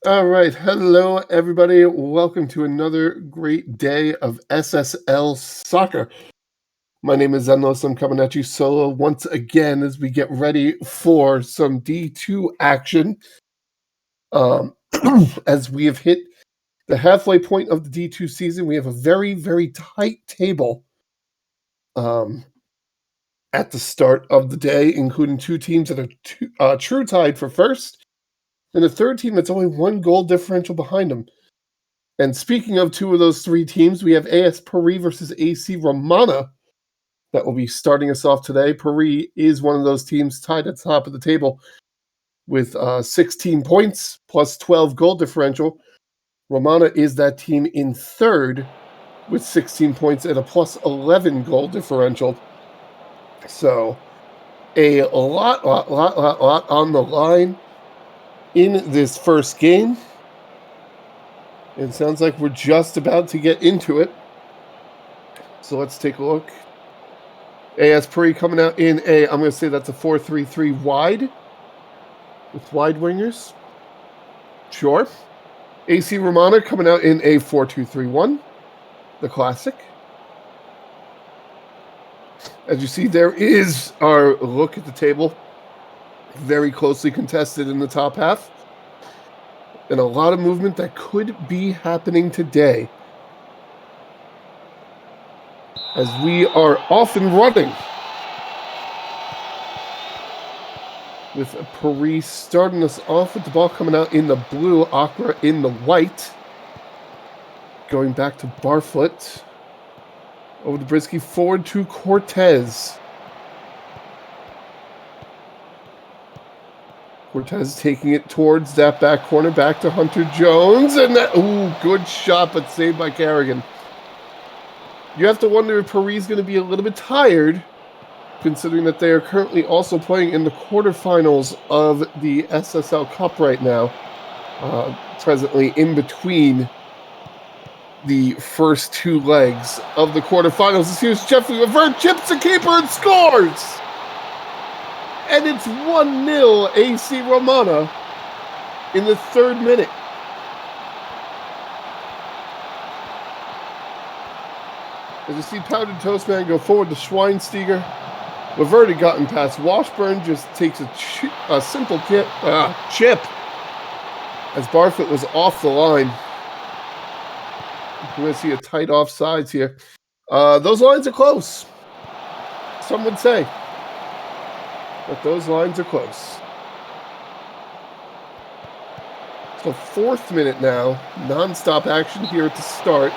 All right. Hello, everybody. Welcome to another great day of SSL soccer. My name is Zenos. I'm coming at you solo once again as we get ready for some D2 action. As we have hit the halfway point of the D2 season, we have a very, very tight table at the start of the day, including two teams that are true tied for first, and a third team that's only one goal differential behind them. And speaking of two of those three teams, we have AS Paris versus AC Romana that will be starting us off today. Paris is one of those teams tied at the top of the table with 16 points plus 12 goal differential. Romana is that team in third with 16 points and a plus 11 goal differential. So a lot on the line in this first game. It sounds like we're just about to get into it. So let's take a look. AS Paris coming out in I'm going to say that's a 4-3-3 wide with wide wingers. Sure. AC Romana coming out in a 4-2-3-1, the classic. As you see, there is our look at the table. Very closely contested in the top half. And a lot of movement that could be happening today, as we are off and running. With Paris starting us off with the ball coming out in the blue, Accra in the white. Going back to Barfoot. Over to Brisky, forward to Cortez. Cortez taking it towards that back corner, back to Hunter Jones. And that, good shot, but saved by Kerrigan. You have to wonder if Paris is going to be a little bit tired, considering that they are currently also playing in the quarterfinals of the SSL Cup right now, presently in between the first two legs of the quarterfinals. Here's Jeffrey Levert, chips the keeper and scores! And it's 1-0 AC Romana in the third minute. As you see Powdered Toast Man go forward to Schweinsteiger. Levert had gotten past Washburn, just takes a simple chip as Barfoot was off the line. We're going to see a tight offsides here. Those lines are close. Some would say. But those lines are close. So fourth minute now. Non-stop action here at the start.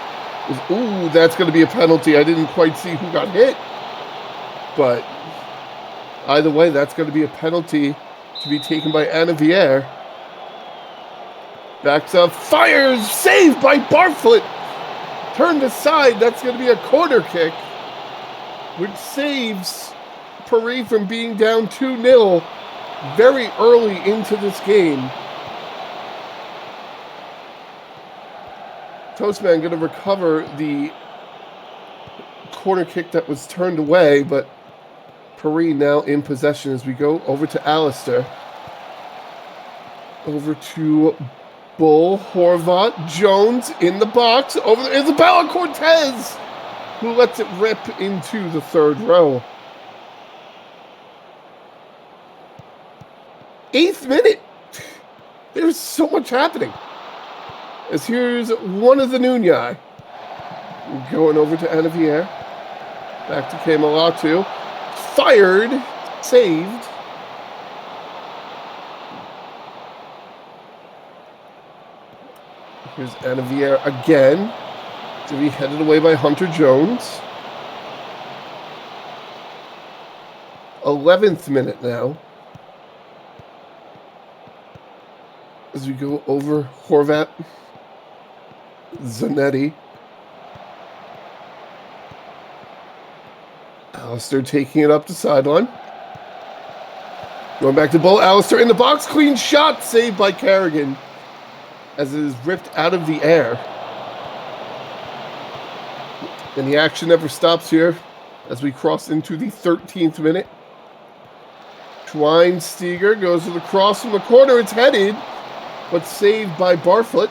That's going to be a penalty. I didn't quite see who got hit. But either way, that's going to be a penalty to be taken by Anavier. Backs up, fires, saved by Barfoot. Turned aside, that's going to be a corner kick, which saves Paris from being down 2-0 very early into this game. Toastman going to recover the corner kick that was turned away, but Paris now in possession as we go over to Alistair. Over to Bull, Horvat, Jones in the box. Over there, Isabella Cortez, who lets it rip into the third row. 8th minute. There's so much happening. As here's one of the Nunai. Going over to Anavier. Back to Kemalatu. Fired. Saved. Here's Anavier again. To be headed away by Hunter Jones. 11th minute now. As we go over Horvat. Zanetti. Alistair taking it up the sideline. Going back to Bull. Alistair in the box. Clean shot. Saved by Kerrigan. As it is ripped out of the air. And the action never stops here. As we cross into the 13th minute. Schweinsteiger goes to the cross from the corner. It's headed. but saved by Barfoot.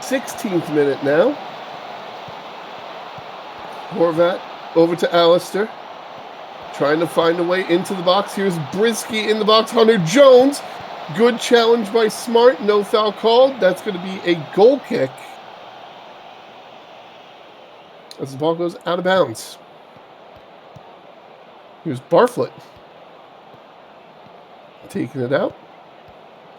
Sixteenth minute now. Horvat over to Alistair. Trying to find a way into the box. Here's Brisky in the box. Hunter Jones. Good challenge by Smart. No foul called. That's going to be a goal kick. As the ball goes out of bounds. Here's Barfoot. Taking it out.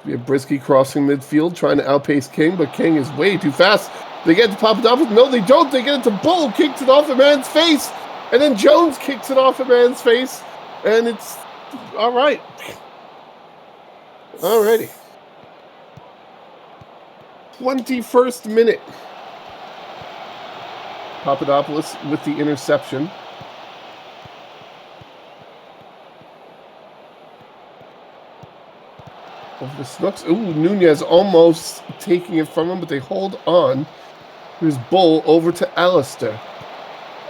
We have Brisky crossing midfield, trying to outpace King, but King is way too fast. They get to Papadopoulos. No, they don't. They get it to Bull. Kicks it off a man's face. And then Jones kicks it off a man's face. And it's all right. Alrighty. 21st minute. Papadopoulos with the interception. Over the Snooks. Ooh, Nunez almost taking it from him, but they hold on. Here's Bull over to Alistair.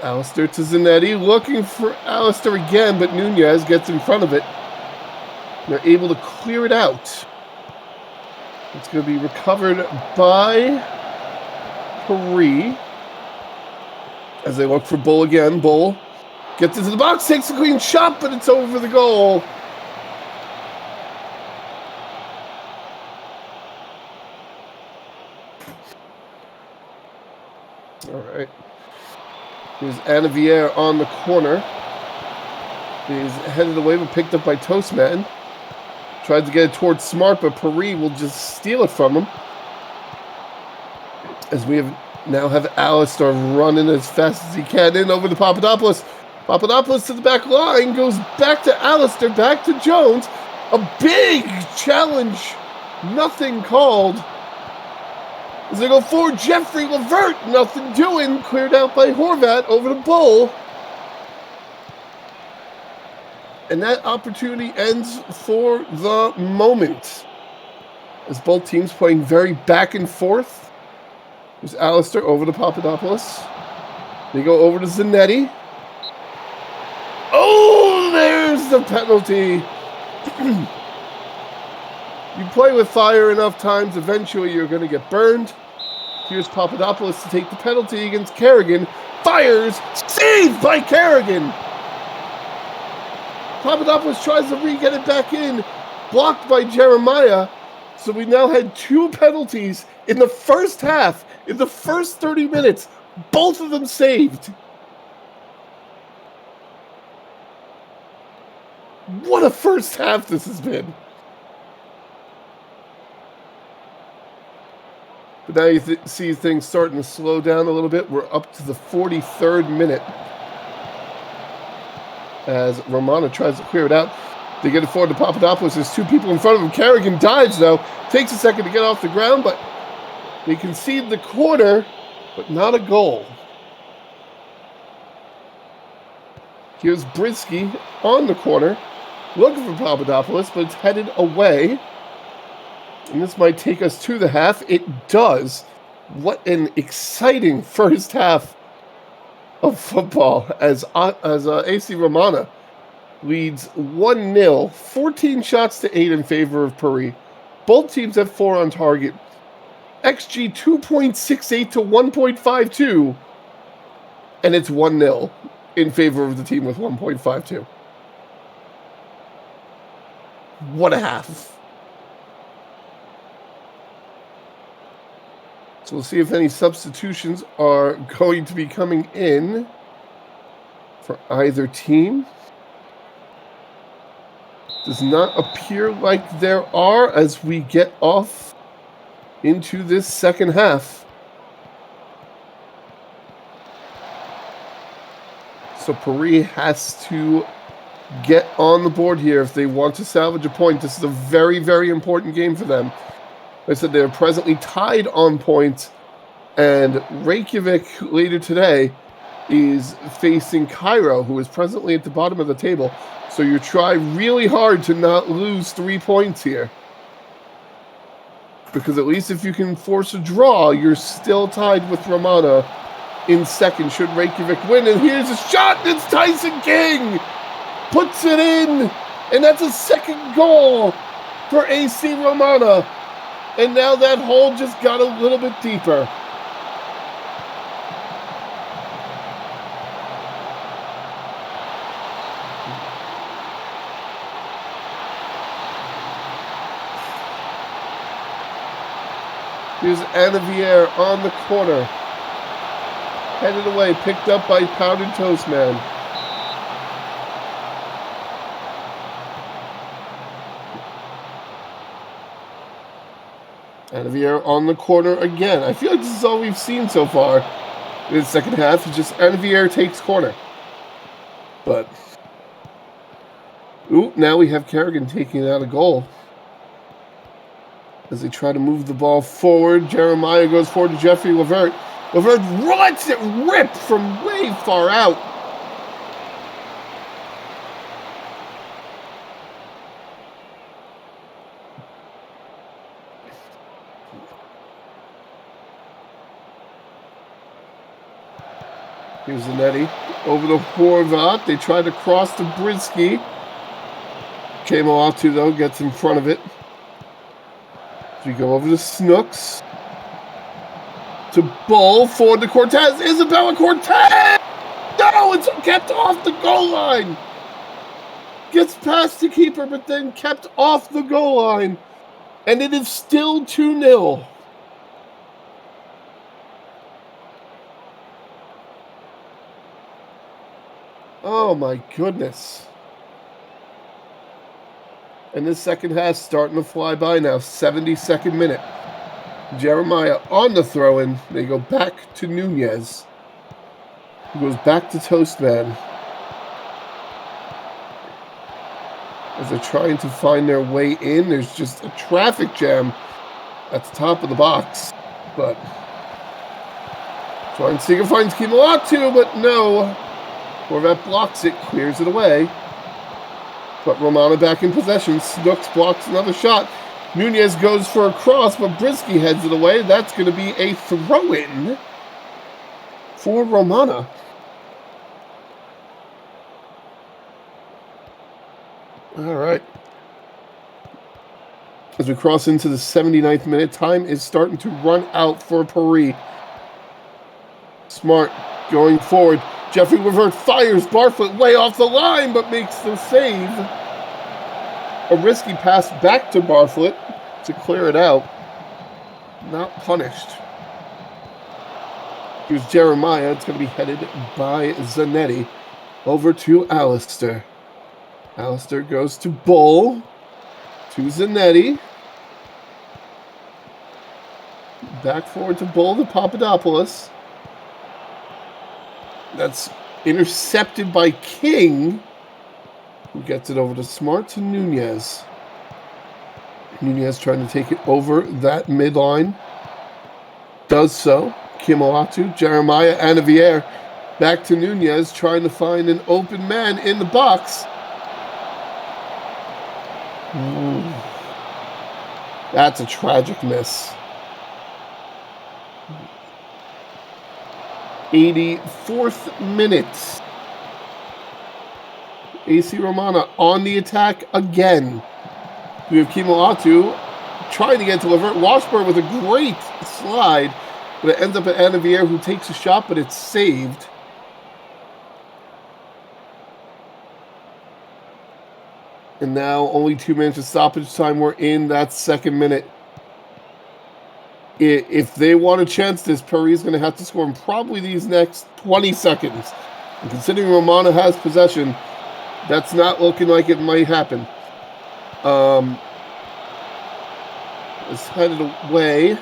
Alistair to Zanetti, looking for Alistair again, but Nunez gets in front of it. They're able to clear it out. It's going to be recovered by Paris. As they look for Bull again. Bull gets into the box, takes a clean shot, but it's over the goal. All right. Here's Anavier on the corner. He's headed away, but picked up by Toastman. Tried to get it towards Smart, but Paris will just steal it from him. As we now have Alistair running as fast as he can in over to Papadopoulos. Papadopoulos to the back line, goes back to Alistair, back to Jones. A big challenge. Nothing called. As they go forward, Jeffrey Levert, nothing doing. Cleared out by Horvat over to Bull. And that opportunity ends for the moment. As both teams playing very back and forth. There's Alistair over to Papadopoulos. They go over to Zanetti. Oh, there's the penalty. You play with fire enough times, eventually you're going to get burned. Here's Papadopoulos to take the penalty against Kerrigan. Fires, saved by Kerrigan. Papadopoulos tries to re-get it back in, blocked by Jeremiah. So we now had 2 penalties in the first half, in the first 30 minutes, both of them saved. What a first half this has been. But now you see things starting to slow down a little bit. We're up to the 43rd minute. As Romana tries to clear it out. They get it forward to Papadopoulos. There's 2 people in front of him. Kerrigan dives, though. Takes a second to get off the ground, but they concede the corner, but not a goal. Here's Brisky on the corner, looking for Papadopoulos, but it's headed away. And this might take us to the half. It does. What an exciting first half of football as AC Romana leads 1-0, 14 shots to 8 in favor of Paris. Both teams have 4 on target. XG 2.68 to 1.52. And it's 1-0 in favor of the team with 1.52. What a half. So we'll see if any substitutions are going to be coming in for either team. Does not appear like there are as we get off into this second half. So Paris has to get on the board here if they want to salvage a point. This is a very, very important game for them. Like I said, they're presently tied on points, and Reykjavik later today is facing Cairo, who is presently at the bottom of the table. So you try really hard to not lose 3 points here. Because at least if you can force a draw, you're still tied with Romana in second should Reykjavik win. And here's a shot, and it's Tyson King! puts it in, and that's a second goal for AC Romana. And now that hole just got a little bit deeper. Here's Anavier on the corner. Headed away, picked up by Powdered Toast Man. Anavier on the corner again. I feel like this is all we've seen so far in the second half. It's just Anavier takes corner. But, ooh, now we have Kerrigan taking out a goal. As they try to move the ball forward, Jeremiah goes forward to Jeffrey Levert. Levert lets it rip from way far out. Here's Zanetti over to Horvat. They try to cross to Brisky. Kemoatu, though, gets in front of it. We go over to Snooks. To Bull, forward to Cortez. Isabella Cortez! No, it's kept off the goal line. Gets past the keeper, but then kept off the goal line. And it is still 2-0. Oh my goodness. And this second half starting to fly by now. 72nd minute. Jeremiah on the throw-in. They go back to Nunez. Who goes back to Toastman. As they're trying to find their way in, there's just a traffic jam at the top of the box. But Schweinsteiger finds Kemoatu, but no. Horvat blocks it, clears it away. But Romana back in possession. Snooks blocks another shot. Nunez goes for a cross, but Brisky heads it away. That's going to be a throw-in for Romana. All right. As we cross into the 79th minute, time is starting to run out for Paris. Smart going forward. Jeffrey Levert fires Barfoot way off the line, but makes the save. A risky pass back to Barfoot to clear it out. Not punished. Here's Jeremiah. It's going to be headed by Zanetti. Over to Alistair. Alistair goes to Bull. To Zanetti. Back forward to Bull to Papadopoulos. That's intercepted by King, who gets it over to Smart to Nunez. Nunez trying to take it over that midline. Does so. Kemoatu, Jeremiah, Anavier. Back to Nunez, trying to find an open man in the box. Ooh. That's a tragic miss. 84th minute. AC Romana on the attack again. We have Kemoatu trying to get to Levert. Washburn with a great slide, but it ends up at Anavier, who takes a shot, but it's saved. And now only 2 minutes of stoppage time. We're in that second minute. If they want to chance this, Paris is going to have to score in probably these next 20 seconds. And considering Romana has possession, that's not looking like it might happen. It's headed away.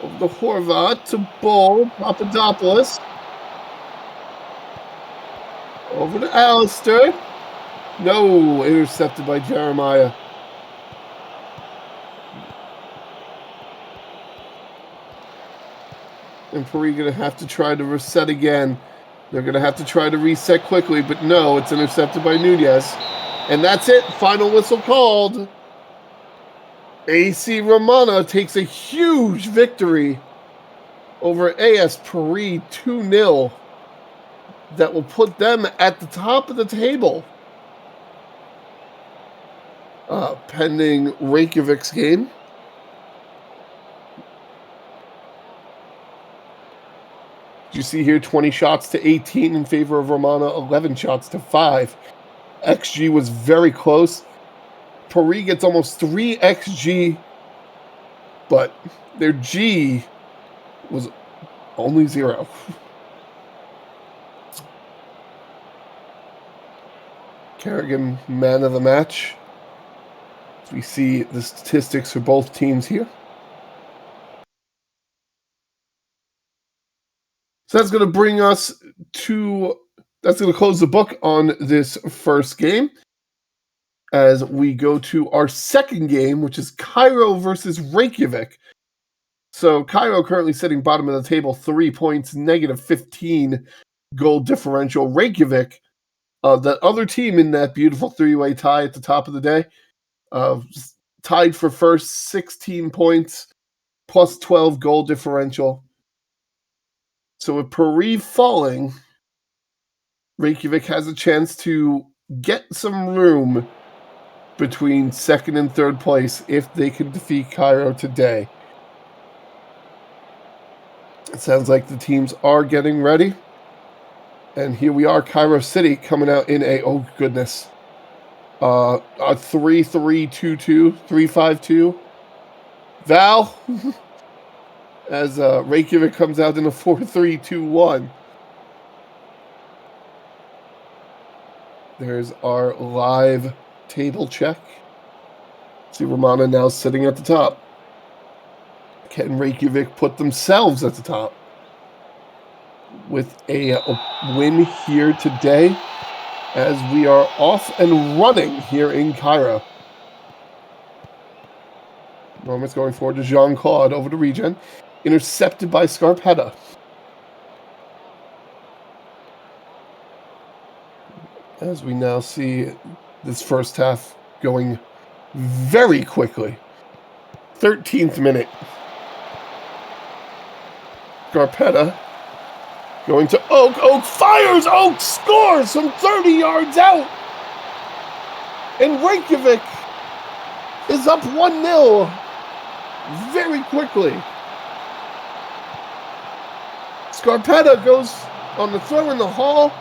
Over the Horvat to Bull. Papadopoulos. Over to Alistair. No, intercepted by Jeremiah. And Paris going to have to try to reset again. They're going to have to try to reset quickly, but no, it's intercepted by Nunez. And that's it. Final whistle called. AC Romana takes a huge victory over AS Paris 2-0. That will put them at the top of the table pending Reykjavik's game. You see here 20 shots to 18 in favor of Romana, 11 shots to 5. XG was very close. Paris gets almost 3 XG, but their G was only 0. Kerrigan, man of the match. We see the statistics for both teams here. So that's going to bring us to, that's going to close the book on this first game as we go to our second game, which is Cairo versus Reykjavik. So Cairo currently sitting bottom of the table, 3 points, negative 15 goal differential. Reykjavik, that other team in that beautiful three-way tie at the top of the day, tied for first, 16 points, plus 12 goal differential. So with Paris falling, Reykjavik has a chance to get some room between second and third place if they can defeat Cairo today. It sounds like the teams are getting ready. And here we are, Cairo City coming out in a, oh goodness, a 3-3-2-2, 3-5-2. Val, as Reykjavik comes out in a 4-3-2-1. There's our live table check. See Romana now sitting at the top. Can Reykjavik put themselves at the top with a win here today as we are off and running here in Cairo? Roman's going forward to Jean-Claude over to Regen. Intercepted by Scarpetta. As we now see this first half going very quickly. 13th minute. Scarpetta going to Oak. Oak fires! Oak scores from 30 yards out! And Reykjavik is up 1-0 very quickly. Scarpetta goes on the throw in the hall,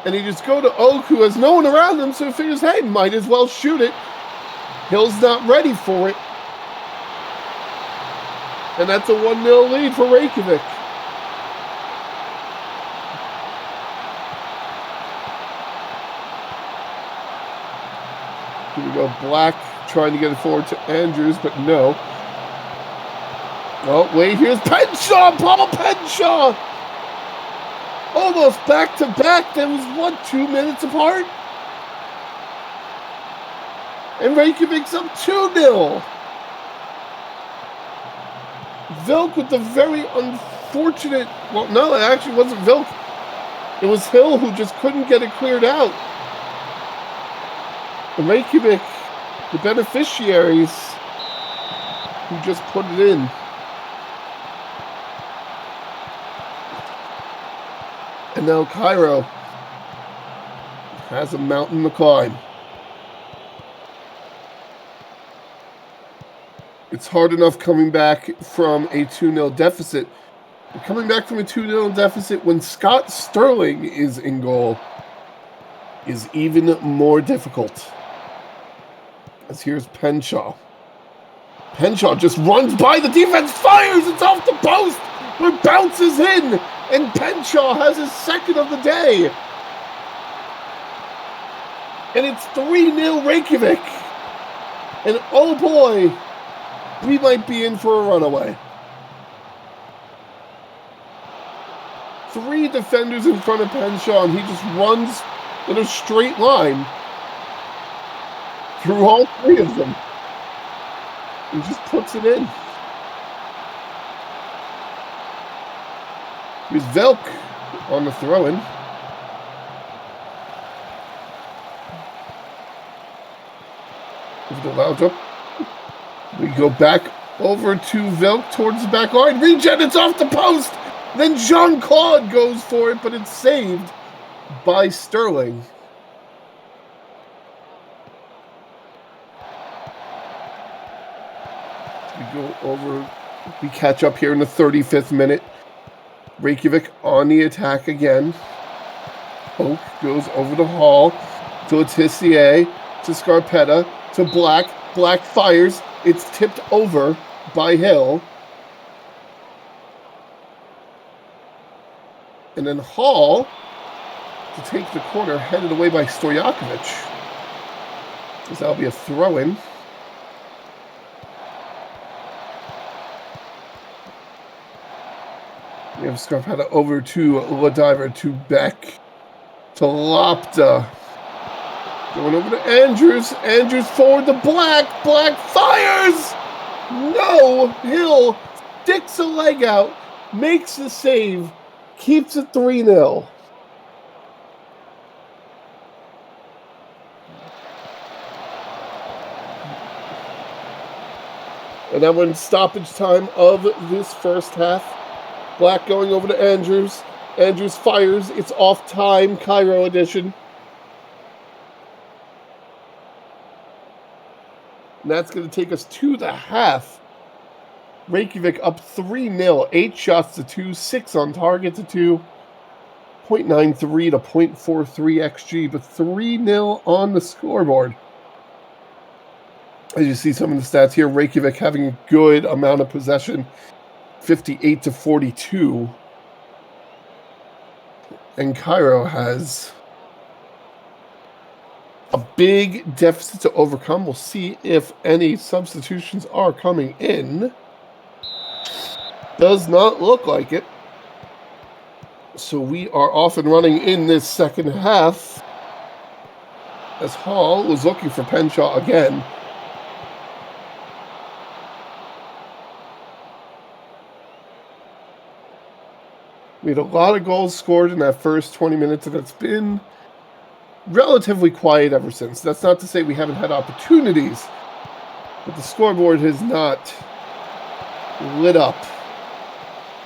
and he just go to Oak, who has no one around him, so he figures, hey, might as well shoot it. Hill's not ready for it. And that's a 1-0 lead for Reykjavik. Here we go, Black trying to get it forward to Andrews, but no. Oh, wait, here's Penshaw, Paul Penshaw! Almost back-to-back. That was, 2 minutes apart? And Reykjavik's up 2-0. Vilk with the very unfortunate... Well, no, it actually wasn't Vilk. It was Hill who just couldn't get it cleared out. The Reykjavik, the beneficiaries, who just put it in. And now Cairo has a mountain to climb. It's hard enough coming back from a 2-0 deficit. But coming back from a 2-0 deficit when Scott Sterling is in goal is even more difficult. As here's Penshaw. Penshaw just runs by the defense, fires, it's off the post, but bounces in. And Penshaw has his second of the day. And it's 3-0 Reykjavik. And oh boy, we might be in for a runaway. 3 defenders in front of Penshaw, and he just runs in a straight line through all 3 of them. He just puts it in. Here's Velk on the throw-in. Over the lounge up. We go back over to Velk towards the back line. Regen, it's off the post! Then Jean-Claude goes for it, but it's saved by Sterling. We catch up here in the 35th minute. Reykjavik on the attack again. Oak goes over to Hall, to Letitia, to Scarpetta, to Black. Black fires. It's tipped over by Hill. And then Hall to take the corner, headed away by Stojakovic. Because that'll be a throw-in. We have Scarpetta over to Ladiver, to Beck, to Lopta. Going over to Andrews. Andrews forward to Black. Black fires! No! Hill sticks a leg out, makes the save, keeps it 3-0. And that went stoppage time of this first half. Black going over to Andrews. Andrews fires. It's off time. Cairo edition. And that's going to take us to the half. Reykjavik up 3-0. 8 shots to 2. 6 on target to 2. 0.93 to 0.43 XG. But 3-0 on the scoreboard. As you see some of the stats here, Reykjavik having a good amount of possession, 58 to 42. And Cairo has a big deficit to overcome. We'll see if any substitutions are coming in. Does not look like it. So we are off and running in this second half. As Hall was looking for Penshaw again. We had a lot of goals scored in that first 20 minutes, and it's been relatively quiet ever since. That's not to say we haven't had opportunities, but the scoreboard has not lit up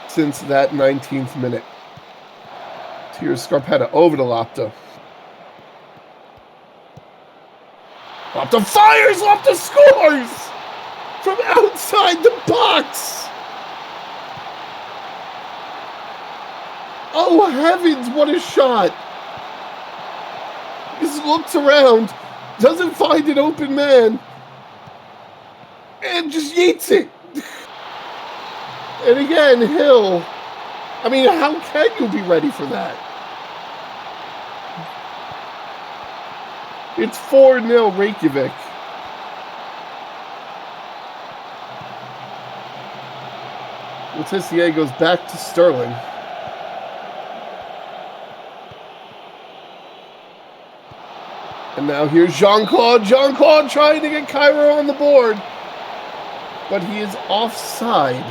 since that 19th minute. Here's Scarpetta over to Lopta. Lopta fires! Lopta scores! From outside the box! Oh, heavens, what a shot. Just looks around, doesn't find an open man, and just yeets it. And again, Hill. I mean, how can you be ready for that? It's 4-0 Reykjavik. Letitia goes back to Sterling. And now here's Jean-Claude. Jean-Claude trying to get Cairo on the board. But he is offside.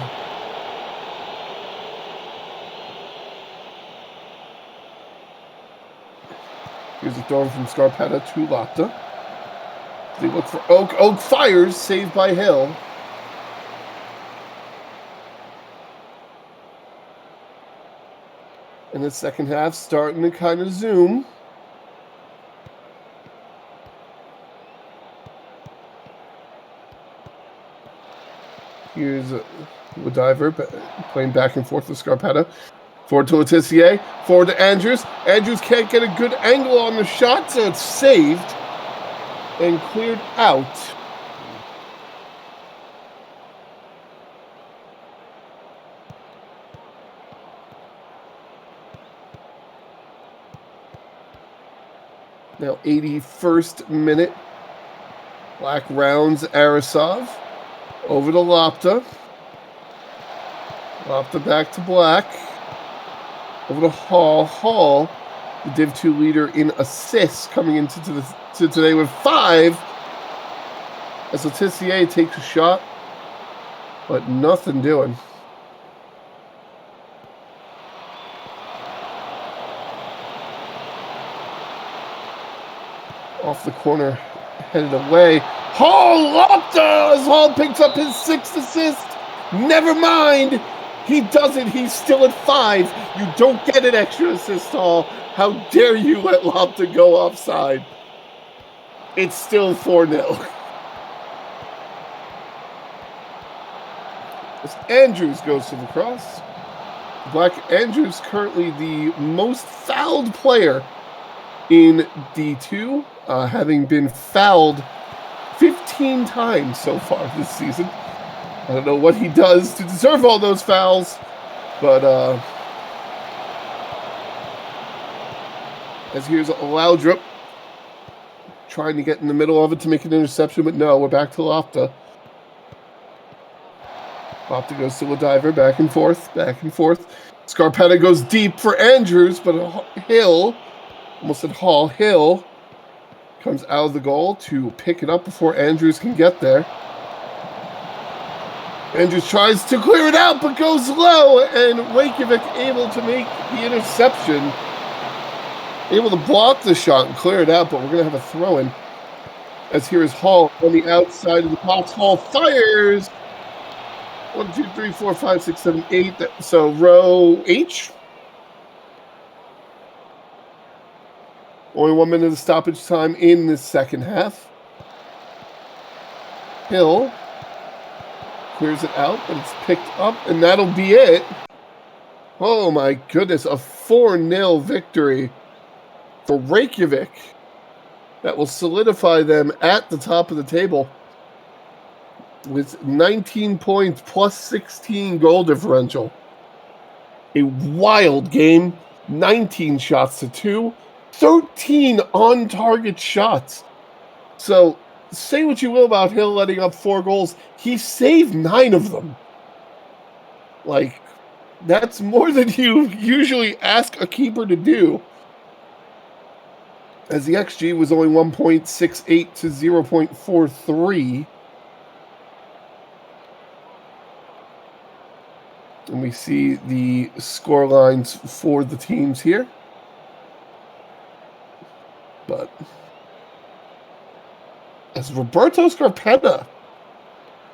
Here's a throw from Scarpetta to Lopta. They look for Oak. Oak fires, saved by Hill. In the second half, starting to kind of zoom. Here's Ladiver playing back and forth with Scarpetta. Forward to Letitia. Forward to Andrews. Andrews can't get a good angle on the shot, so it's saved and cleared out. Now 81st minute. Black rounds Arasov. Over to Lopta. Lopta back to Black. Over to Hall. Hall, the Div 2 leader in assists, coming into today with 5. As Letitia takes a shot, but nothing doing. Off the corner, headed away. Hall, Lopta, as Hall picks up his 6th assist. Never mind. He does it. He's still at 5. You don't get an extra assist, Hall. How dare you let Lopta go offside? It's still 4-0. as Andrews goes to the cross. Black Andrews currently the most fouled player in D2, having been fouled 15 times so far this season. I don't know what he does to deserve all those fouls, but as here's Laudrup trying to get in the middle of it to make an interception, but no, we're back to Lofta. Lofta goes to a diver, back and forth, back and forth. Scarpetta goes deep for Andrews, but Hill, almost said Hall, Hill comes out of the goal to pick it up before Andrews can get there. Andrews tries to clear it out, but goes low, and Reykjavik able to make the interception. Able to block the shot and clear it out, but we're going to have a throw-in. As here is Hall on the outside of the box. Hall fires. 1, 2, 3, 4, 5, 6, 7, 8. So row H. Only 1 minute of stoppage time in the second half. Hill clears it out, but it's picked up, and that'll be it. Oh my goodness, a 4-0 victory for Reykjavik. That will solidify them at the top of the table with 19 points plus 16 goal differential. A wild game, 19 shots to 2, 13 on-target shots. So say what you will about Hill letting up 4 goals. He saved 9 of them. Like, that's more than you usually ask a keeper to do. As the XG was only 1.68 to 0.43. And we see the score lines for the teams here. But as Roberto Scarpetta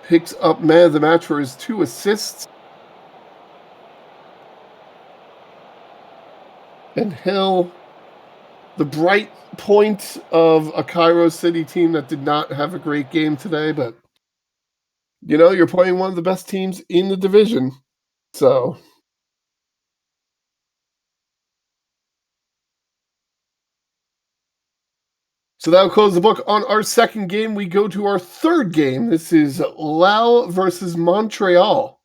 picks up man of the match for his 2 assists. And Hill, the bright point of a Cairo City team that did not have a great game today, but you know, you're playing one of the best teams in the division. So that'll close the book on our second game. We go to our third game. This is Laos versus Montreal.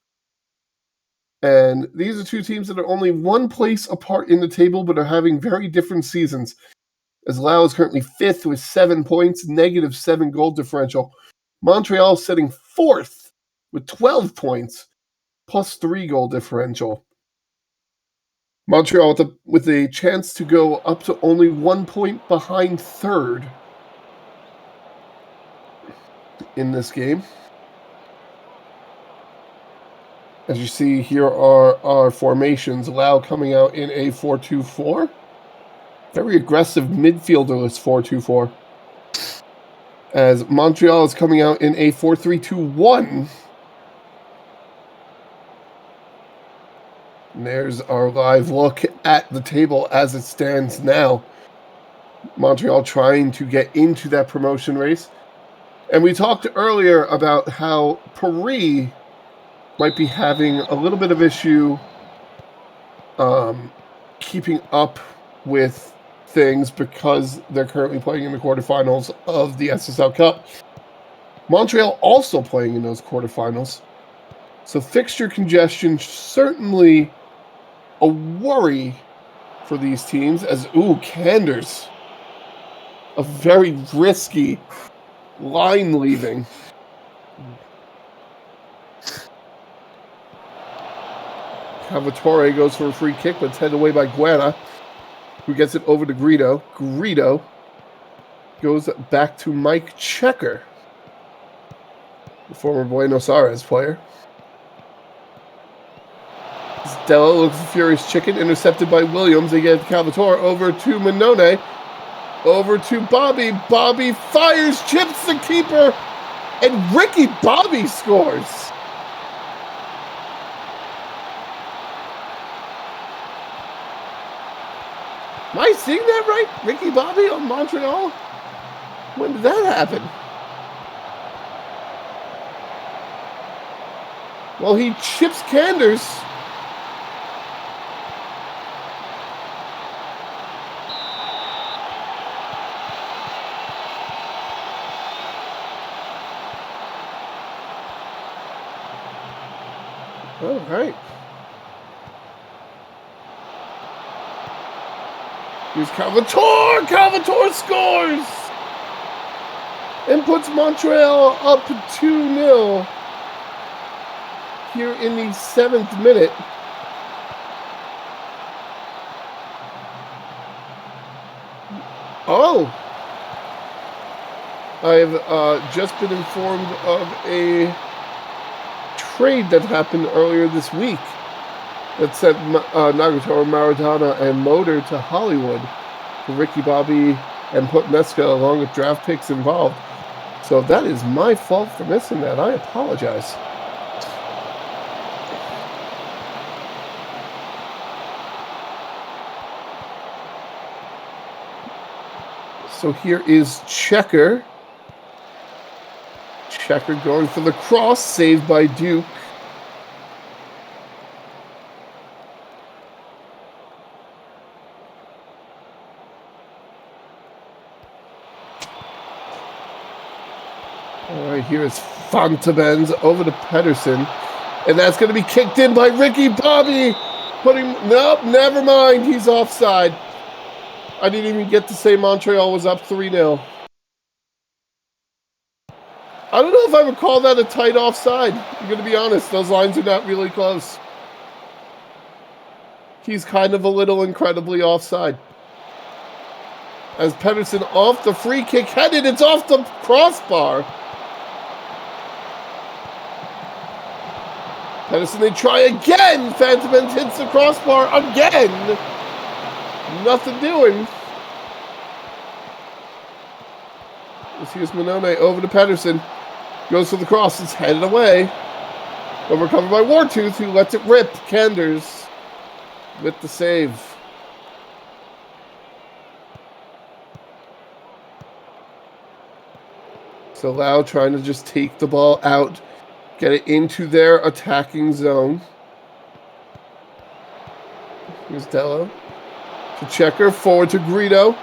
And these are 2 teams that are only 1 place apart in the table, but are having very different seasons. As Laos is currently 5th with 7 points, -7 goal differential. Montreal sitting 4th with 12 points, +3 goal differential. Montreal with a chance to go up to only 1 point behind 3rd in this game. As you see, here are our formations. Laos coming out in a 4-2-4. Very aggressive midfielderless 4-2-4. As Montreal is coming out in a 4-3-2-1. And there's our live look at the table as it stands now. Montreal trying to get into that promotion race. And we talked earlier about how Paris might be having a little bit of issue keeping up with things because they're currently playing in the quarterfinals of the SSL Cup. Montreal also playing in those quarterfinals. So fixture congestion certainly a worry for these teams as, Canders, a very risky line leaving. Cavatore goes for a free kick, but it's headed away by Guerra, who gets it over to Greedo. Greedo goes back to Mike Checker, the former Buenos Aires player. Stella looks for Furious Chicken, intercepted by Williams. They get Cavatore over to Minone, over to Bobby. Bobby fires, chips the keeper, and Ricky Bobby scores. Am I seeing that right? Ricky Bobby on Montreal? When did that happen? Well, he chips Canders. All right. Here's Calvator. Calvator scores and puts Montreal up 2-0 here in the 7th minute. Oh, I have just been informed of a trade that happened earlier this week that sent Nagatomo, Maradona, and Motor to Hollywood for Ricky Bobby and Putneska, along with draft picks involved. So that is my fault for missing that. I apologize. So here is Checker. Checker going for the cross, saved by Duke. All right, here is Fontabenz over to Pedersen. And that's going to be kicked in by Ricky Bobby. Nope, never mind. He's offside. I didn't even get to say Montreal was up 3-0. I don't know if I would call that a tight offside. I'm going to be honest. Those lines are not really close. He's kind of a little incredibly offside. As Pedersen off the free kick headed, it's off the crossbar. Pedersen, they try again. Fontabenz hits the crossbar again. Nothing doing. Here's Manone over to Pedersen. Goes for the cross. It's headed away. Overcovered by Wartooth, who lets it rip. Canders with the save. So Lau trying to just take the ball out. Get it into their attacking zone. Here's Dello. To Checker. Forward to Greedo.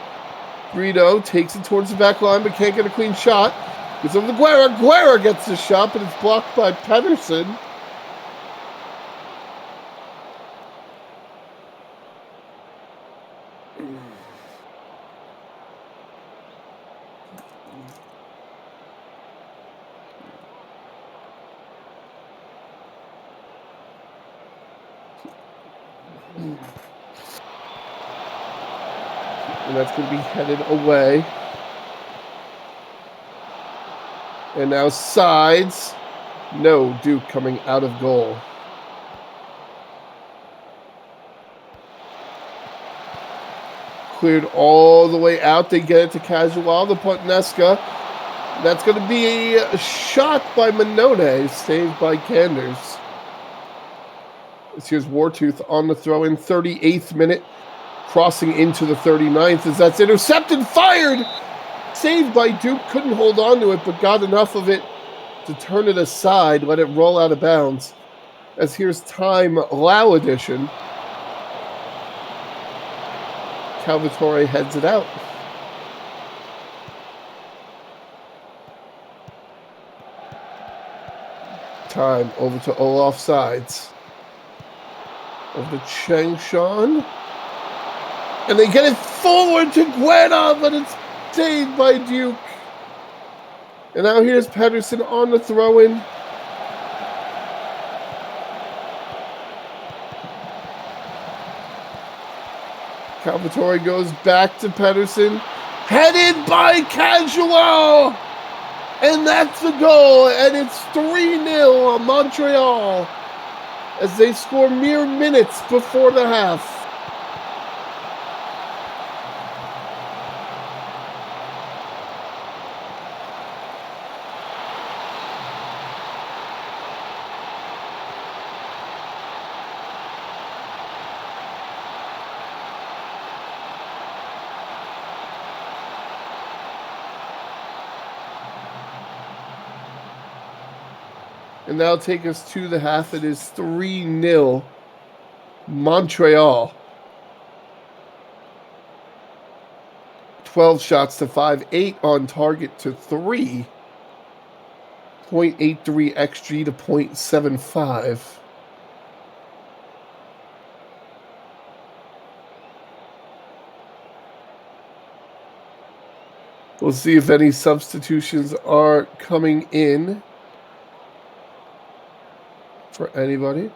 Greedo takes it towards the back line, but can't get a clean shot. Gets over to Guerra. Guerra gets the shot, but it's blocked by Pedersen. And that's going to be headed away. And now sides. No, Duke coming out of goal. Cleared all the way out. They get it to Casual, the Putneska. That's going to be a shot by Manone, saved by Canders. Here's Wartooth on the throw in, 38th minute. Crossing into the 39th as that's intercepted, fired, saved by Duke. Couldn't hold on to it, but got enough of it to turn it aside, let it roll out of bounds. As here's time, Lau edition. Calvatore heads it out. Time over to Olaf sides. Over to Changshan. And they get it forward to Guerra, but it's saved by Duke. And now here's Pedersen on the throw-in. Calvatore goes back to Pedersen. Headed by Casual! And that's the goal. And it's 3-0 on Montreal as they score mere minutes before the half. And that'll take us to the half. It is 3-0 Montreal. 12 shots to 5, 8 on target to 3. 0.83 XG to 0.75. We'll see if any substitutions are coming in for anybody.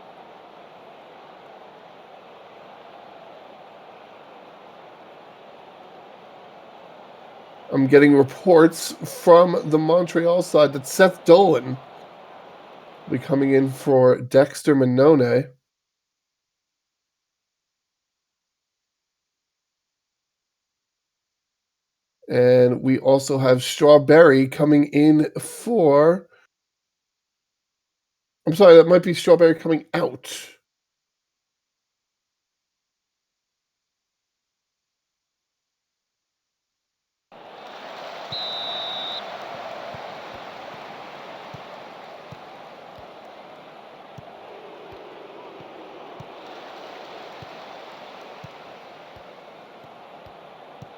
I'm getting reports from the Montreal side that Seth Dolan will be coming in for Dexter Manone. And we also have Strawberry coming in for... I'm sorry, that might be Strawberry coming out.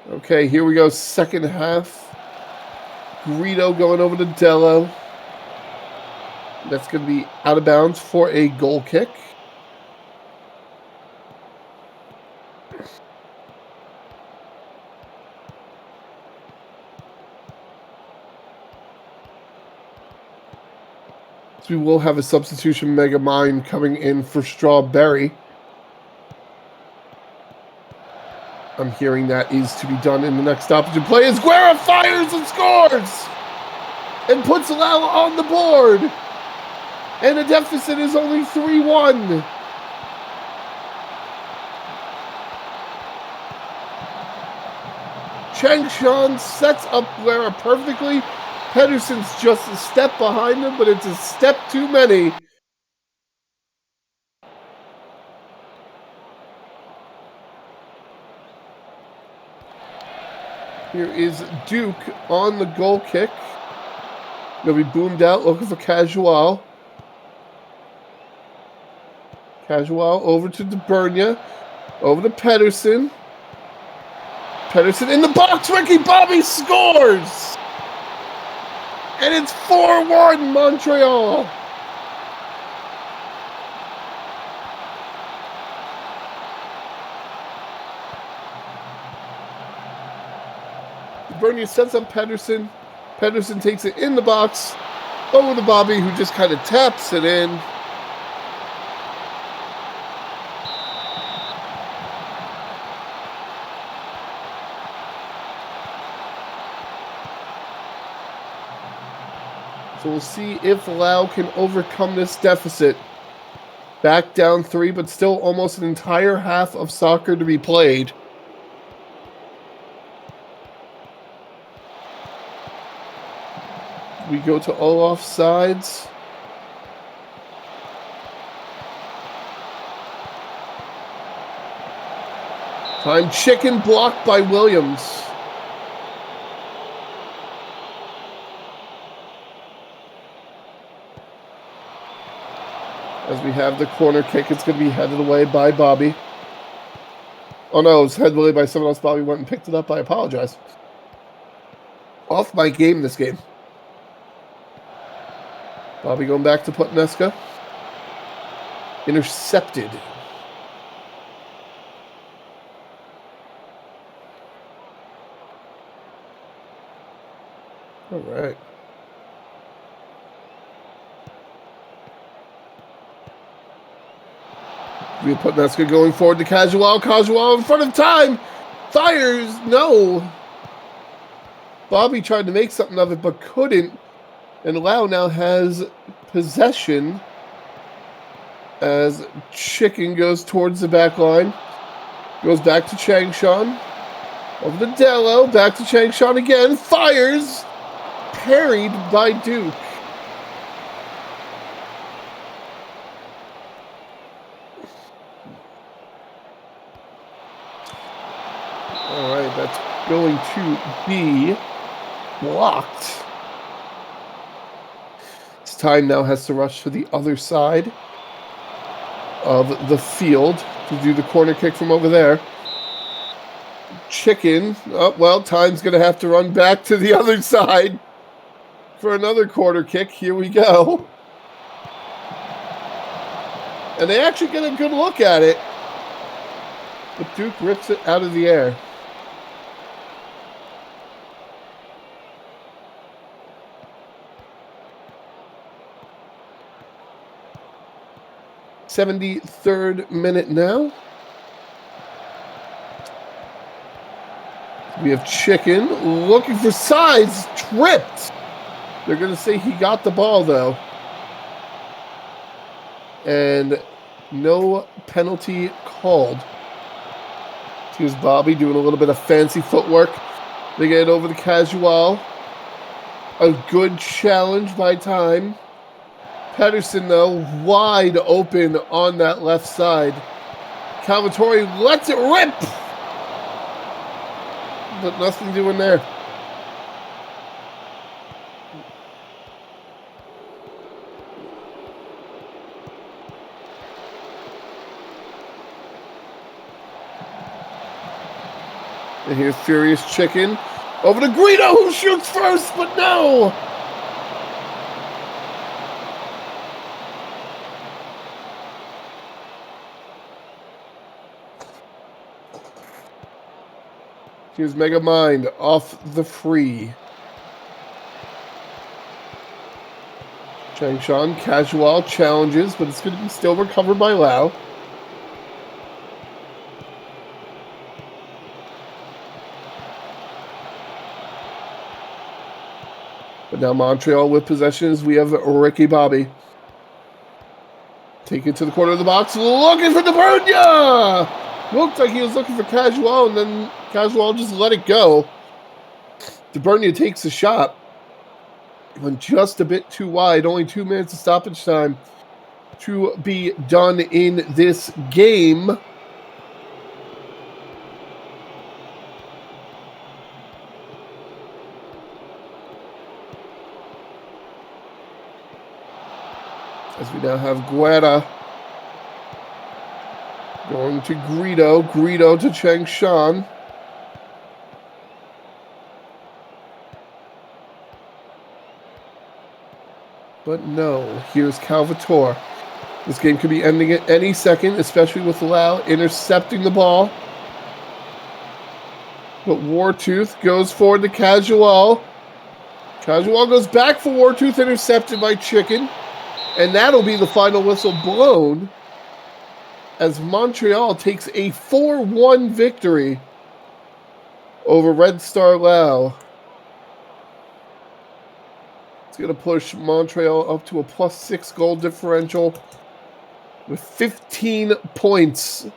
Okay, here we go. Second half. Guido going over to Dello. That's going to be out of bounds for a goal kick. So we will have a substitution Mega Mind coming in for Strawberry. I'm hearing that is to be done in the next stoppage of play as Guerra fires and scores! And puts Lau on the board! And the deficit is only 3-1. Changshan sets up Guerra perfectly. Pedersen's just a step behind him, but it's a step too many. Here is Duke on the goal kick. Gonna be boomed out, looking for Casual. Casual over to DeBurnia. Over to Pedersen. Pedersen in the box. Ricky Bobby scores! And it's 4-1 Montreal. DeBurnia sets up Pedersen. Pedersen takes it in the box. Over to Bobby, who just kind of taps it in. So we'll see if Lau can overcome this deficit. Back down 3, but still almost an entire half of soccer to be played. We go to all offsides. Time chicken blocked by Williams. As we have the corner kick, it's going to be headed away by Bobby. Oh no, it was headed away by someone else. Bobby went and picked it up. I apologize. Off my game this game. Bobby going back to Putneska. Intercepted. All right. We're Putneska going forward to Casual. Casual in front of time. Fires. No. Bobby tried to make something of it, but couldn't. And Lau now has possession as Chicken goes towards the back line. Goes back to Changshan. Over to Dello. Back to Changshan again. Fires. Parried by Duke. All right, that's going to be blocked. time now has to rush to the other side of the field to do the corner kick from over there. Chicken. Oh, well, Time's going to have to run back to the other side for another corner kick. Here we go. And they actually get a good look at it. But Duke rips it out of the air. '73rd minute now. We have Chicken looking for sides, tripped. They're going to say he got the ball, though. And no penalty called. Here's Bobby doing a little bit of fancy footwork. They get it over the Casual. A good challenge by Time. Pedersen, though, wide open on that left side. Calvatori lets it rip. But nothing doing there. And here's Furious Chicken. Over to Guido, who shoots first, but no! Here's Mega Mind off the free. Changshan, Casual challenges, but it's going to be still recovered by Lau. But now Montreal with possessions. We have Ricky Bobby. Take it to the corner of the box. Looking for DeBernia! Looked like he was looking for Casual, and then Casual just let it go. DeBernia takes the shot. Went just a bit too wide. Only 2 minutes of stoppage time to be done in this game. As we now have Guerra going to Greedo. Greedo to Changshan. But no, here's Calvator. This game could be ending at any second, especially with Lau intercepting the ball. But Wartooth goes forward to Casual. Casual goes back for Wartooth, intercepted by Chicken. And that'll be the final whistle blown as Montreal takes a 4-1 victory over Red Star Lau. It's going to push Montreal up to a +6 goal differential with 15 points.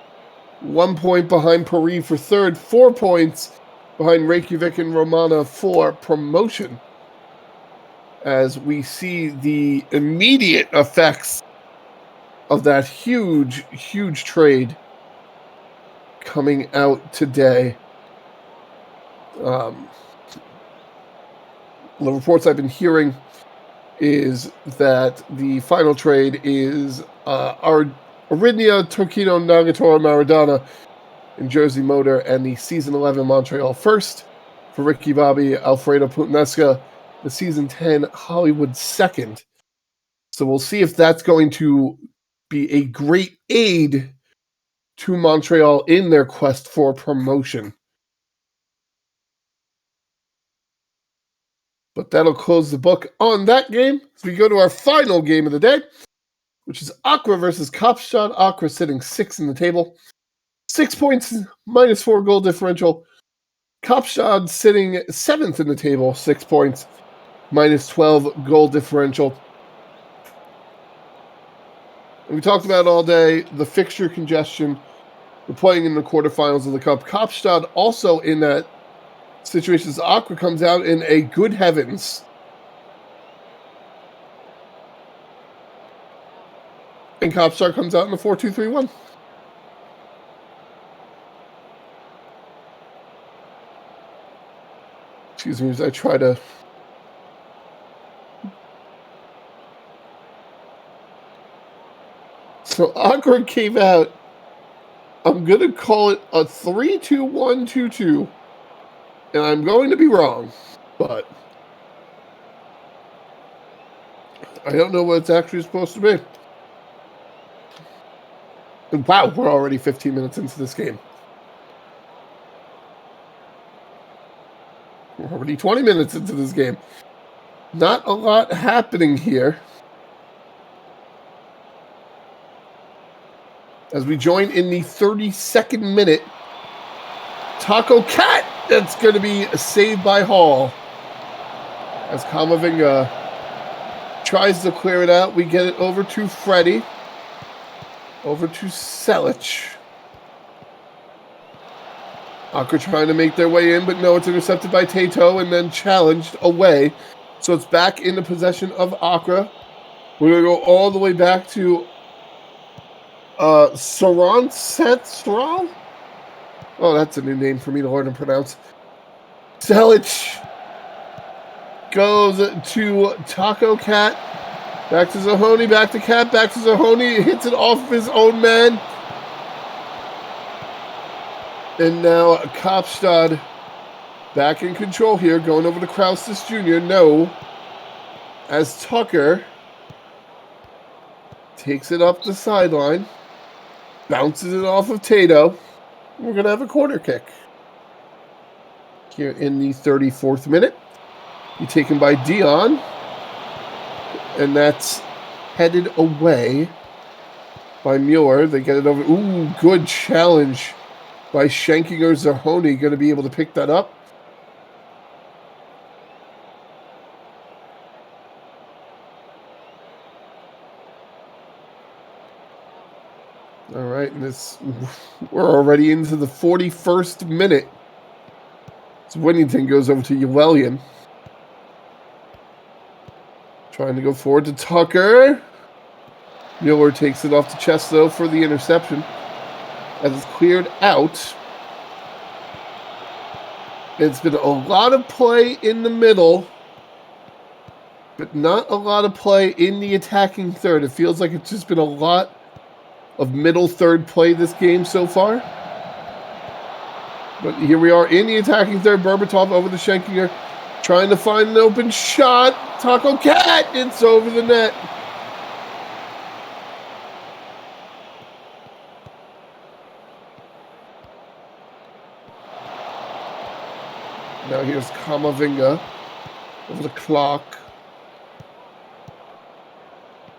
1 point behind Paris for third, 4 points behind Reykjavik and Romana for promotion. As we see the immediate effects of that huge, huge trade coming out today. The reports I've been hearing is that the final trade is our Aridia, Torquino, Nagatoro, Maradona, and Jersey Motor, and the Season 11 Montreal first for Ricky Bobby, Alfredo Putnesca, the Season 10 Hollywood second. So we'll see if that's going to be a great aid to Montreal in their quest for promotion. But that'll close the book on that game. So we go to our final game of the day, which is Accra versus Kaapstad. Accra sitting 6th in the table. 6 points, -4 goal differential. Kaapstad sitting 7th in the table. 6 points, -12 goal differential. And we talked about all day the fixture congestion. We're playing in the quarterfinals of the Cup. Kaapstad also in that situation as Accra comes out in a good heavens. And Kaapstad comes out in a 4-2-3-1. Excuse me as I try to So Accra came out. I'm going to call it a 3-2-1-2-2. And I'm going to be wrong. But I don't know what it's actually supposed to be. And wow, we're already 15 minutes into this game. We're already 20 minutes into this game. Not a lot happening here. As we join in the 32nd minute, Taco Cat, that's going to be saved by Hall. As Kamavinga tries to clear it out, we get it over to Freddie. Over to Selic. Accra trying to make their way in, but no, it's intercepted by Tato and then challenged away. So it's back in the possession of Accra. We're going to go all the way back to Saran Setstral? Oh, that's a new name for me to learn and pronounce. Selic goes to Taco Cat. Back to Zahoni, back to Cat, back to Zahoni. Hits it off of his own man. And now Kaapstad back in control here. Going over to Kraustis Jr. No. As Tucker takes it up the sideline. Bounces it off of Tato. We're going to have a corner kick. Here in the 34th minute. Be taken by Dion. And that's headed away by Muir. They get it over. Ooh, good challenge by Schenkinger. Zahoni going to be able to pick that up. All right, and we're already into the 41st minute. So Winnington goes over to Llewellyn. Trying to go forward to Tucker. Mueller takes it off the chest, though, for the interception. As it's cleared out. It's been a lot of play in the middle, but not a lot of play in the attacking third. It feels like it's just been a lot of middle third play this game so far. But here we are in the attacking third. Berbatov over to Schenkinger. Trying to find an open shot. Taco Cat, it's over the net. Now here's Kamavinga over the clock.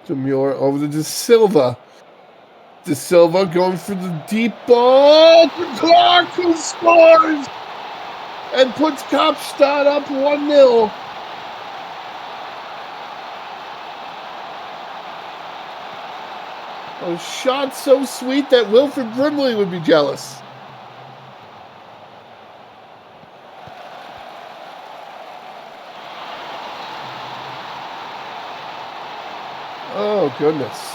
Demure over to De Silva. De Silva going for the deep ball. Clark, who scores and puts Kaapstad up 1-0. A shot so sweet that Wilfred Brimley would be jealous. Oh, goodness.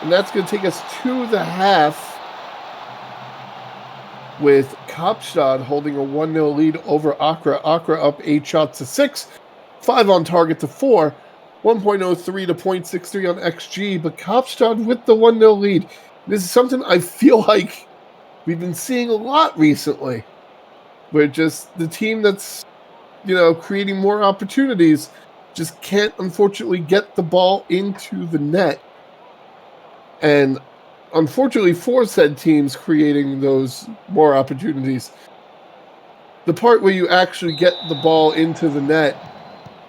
And that's going to take us to the half with Kaapstad holding a 1-0 lead over Accra. Accra up 8 shots to 6, 5 on target to 4, 1.03 to 0.63 on XG, but Kaapstad with the 1-0 lead. This is something I feel like we've been seeing a lot recently, where just the team that's, creating more opportunities just can't, unfortunately, get the ball into the net. And unfortunately for said teams creating those more opportunities, the part where you actually get the ball into the net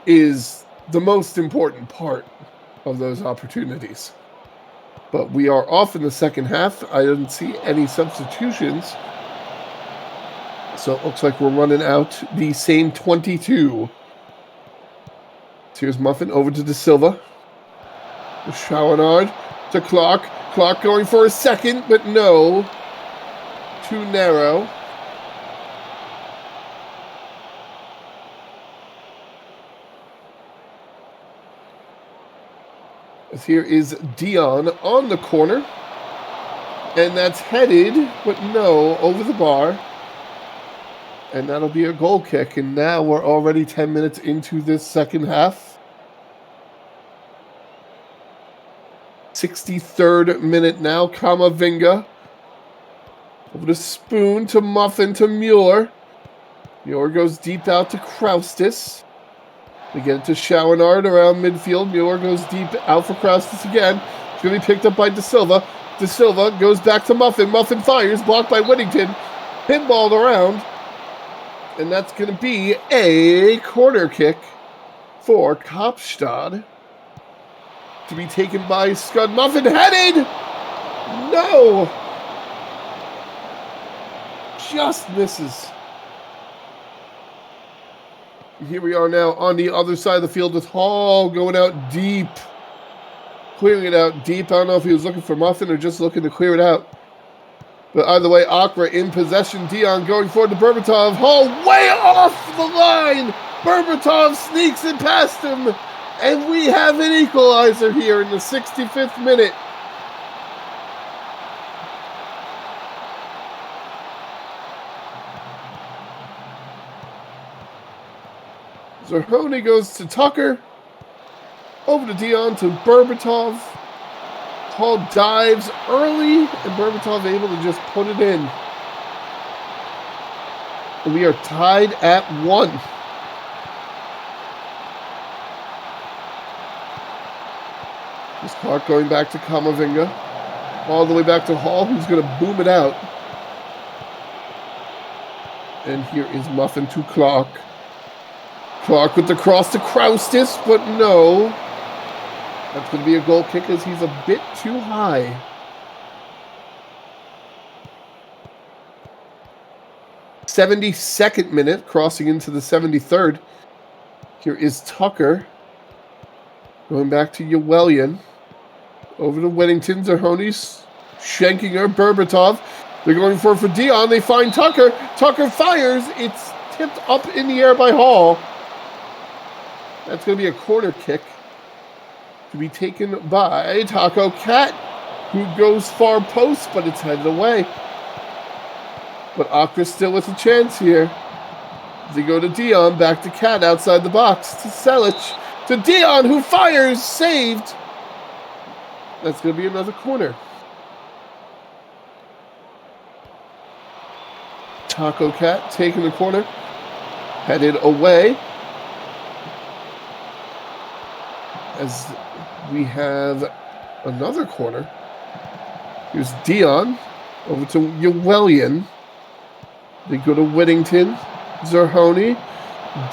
is the most important part of those opportunities. But we are off in the second half. I didn't see any substitutions. So it looks like we're running out the same 22. So here's Muffin over to De Silva. Chouinard to Clark. Clark going for a second, but no. Too narrow. As here is Dion on the corner. And that's headed, but no, over the bar. And that'll be a goal kick. And now we're already 10 minutes into this second half. 63rd minute now. Kamavinga. Over to Spoon to Muffin to Mueller. Mueller goes deep out to Kraustis. We get it to Schauenard around midfield. Mueller goes deep out for Kraustis again. It's going to be picked up by De Silva. De Silva goes back to Muffin. Muffin fires. Blocked by Whittington. Pinballed around. And that's going to be a corner kick for Kaapstad. To be taken by Scud. Muffin headed! No! Just misses. Here we are now on the other side of the field with Hall going out deep. Clearing it out deep. I don't know if he was looking for Muffin or just looking to clear it out. But either way, Accra in possession. Dion going forward to Berbatov. Hall way off the line. Berbatov sneaks it past him. And we have an equalizer here in the 65th minute. Zerhoni goes to Tucker. Over to Dion to Berbatov. Hall dives early, and Berbatov able to just put it in. And we are tied at 1. This Clark going back to Kamavinga. All the way back to Hall, who's going to boom it out. And here is Muffin to Clark. Clark with the cross to Kraustis, but no. That's going to be a goal kick as he's a bit too high. '72nd minute, crossing into the 73rd. Here is Tucker. Going back to Llewellyn. Over to Whittington. Zerhoni's shanking her. Berbatov. They're going for Dion. They find Tucker. Tucker fires. It's tipped up in the air by Hall. That's going to be a corner kick to be taken by Taco Cat, who goes far post, but it's headed away. But Accra's still with a chance here. They go to Dion, back to Cat outside the box, to Selic, to Dion, who fires, saved. That's going to be another corner. Taco Cat taking the corner, headed away. As we have another corner. Here's Dion over to Llewellyn. They go to Whittington. Zerhoni.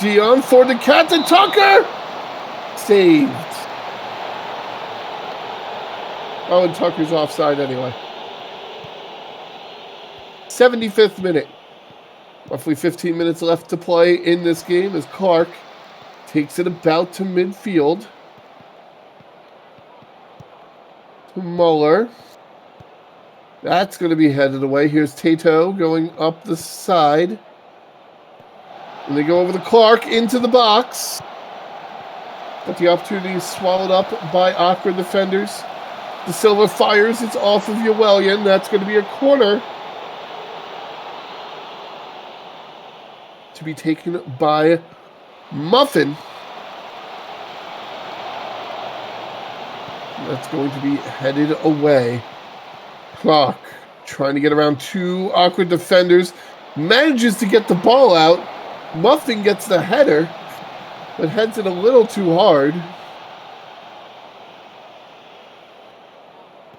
Dion for the Cat to Tucker. Saved. Oh, and Tucker's offside anyway. 75th minute. Roughly 15 minutes left to play in this game as Clark takes it about to midfield. Muller. That's going to be headed away. Here's Tato going up the side. And they go over the Clark into the box. But the opportunity is swallowed up by Accra defenders. De Silva fires. It's off of Llewellyn. That's going to be a corner. To be taken by Muffin. That's going to be headed away. Clark trying to get around two awkward defenders. Manages to get the ball out. Muffin gets the header, but heads it a little too hard.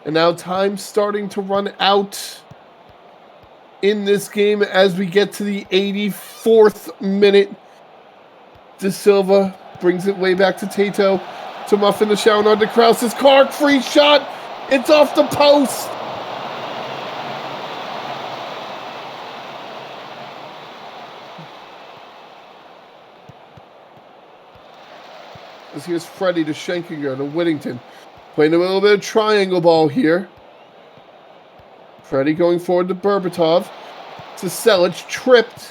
And now time's starting to run out in this game as we get to the 84th minute. De Silva brings it way back to Tato. To Muffin, the shout on to Kraus's Clark, free shot. It's off the post. As here's Freddie to Schenkinger to Whittington. Playing a little bit of triangle ball here. Freddie going forward to Berbatov. To Selic, tripped.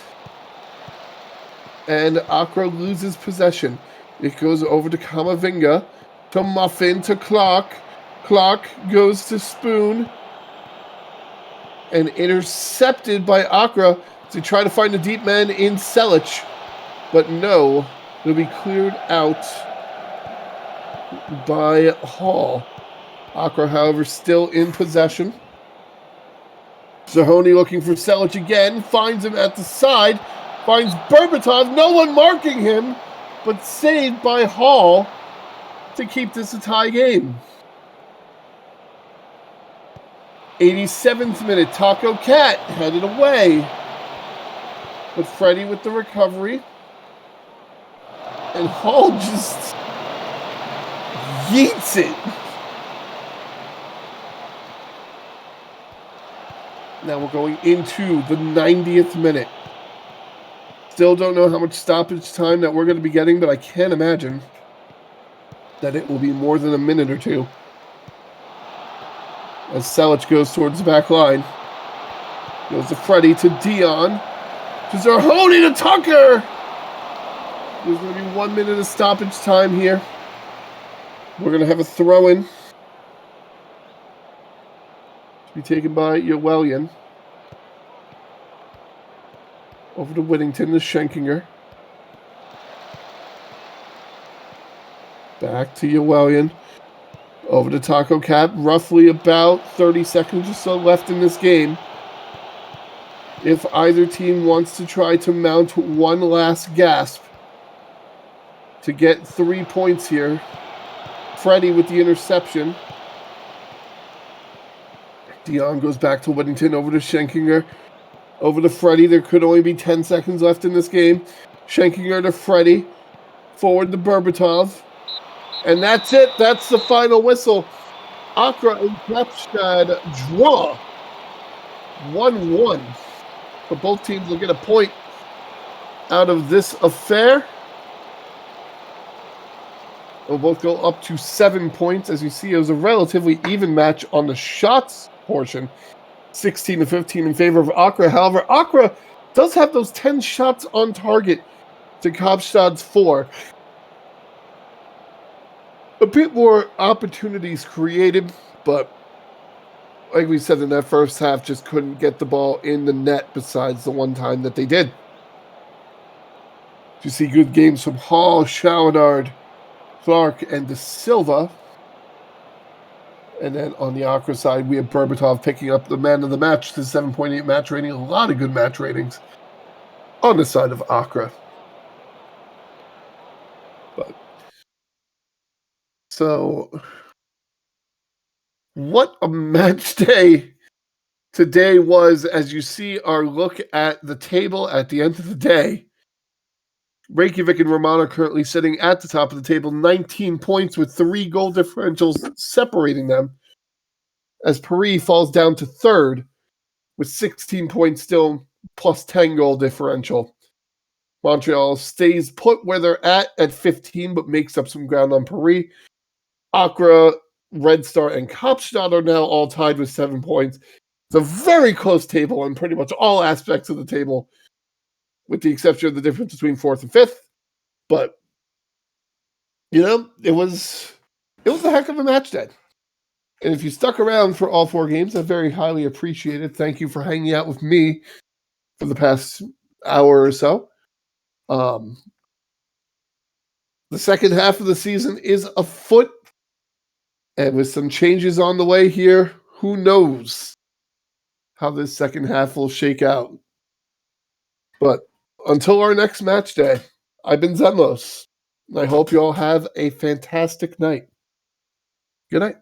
And Accra loses possession. It goes over to Kamavinga, to Muffin, to Clark. Clark goes to Spoon. And intercepted by Accra. to try to find a deep man in Selic, but no, it'll be cleared out by Hall. Accra, however, still in possession. Zahoni looking for Selic again, finds him at the side, finds Berbatov, no one marking him, but saved by Hall to keep this a tie game. 87th minute, Taco Cat headed away. But Freddie with the recovery. And Hall just yeets it. Now we're going into the 90th minute. Still don't know how much stoppage time that we're going to be getting, but I can't imagine that it will be more than a minute or two. As Selic goes towards the back line. Goes to Freddie, to Dion. To Zahoni, to Tucker. There's going to be 1 minute of stoppage time here. We're going to have a throw-in. To be taken by Yowelian. Over to Whittington, to Schenkinger. Back to Yowelian. Over to Taco Cat. Roughly about 30 seconds or so left in this game. If either team wants to try to mount one last gasp to get 3 points here. Freddie with the interception. Dion goes back to Whittington, over to Schenkinger. Over to Freddie. There could only be 10 seconds left in this game. Schenkinger to Freddie. Forward to Berbatov. And that's it. That's the final whistle. Accra and Kaapstad draw. 1-1. But both teams will get a point out of this affair. They'll both go up to 7 points. As you see, it was a relatively even match on the shots portion. 16-15 in favor of Accra. However, Accra does have those 10 shots on target to Kaapstad's 4. A bit more opportunities created, but like we said in that first half, just couldn't get the ball in the net besides the one time that they did. You see good games from Hall, Chouinard, Clark, and De Silva. And then on the Accra side, we have Berbatov picking up the man of the match, the 7.8 match rating. A lot of good match ratings on the side of Accra. But so, what a match day today was. As you see our look at the table at the end of the day. Reykjavik and Romana currently sitting at the top of the table, 19 points with 3 goal differentials separating them. As Paris falls down to third with 16 points still, plus 10 goal differential. Montreal stays put where they're at 15, but makes up some ground on Paris. Accra, Red Star, and Kaapstad are now all tied with 7 points. It's a very close table on pretty much all aspects of the table, with the exception of the difference between 4th and 5th. But, you know, it was a heck of a match day. And if you stuck around for all 4 games, I very highly appreciate it. Thank you for hanging out with me for the past hour or so. The second half of the season is afoot. And with some changes on the way here, who knows how this second half will shake out. But until our next match day, I've been Zenlos. And I hope you all have a fantastic night. Good night.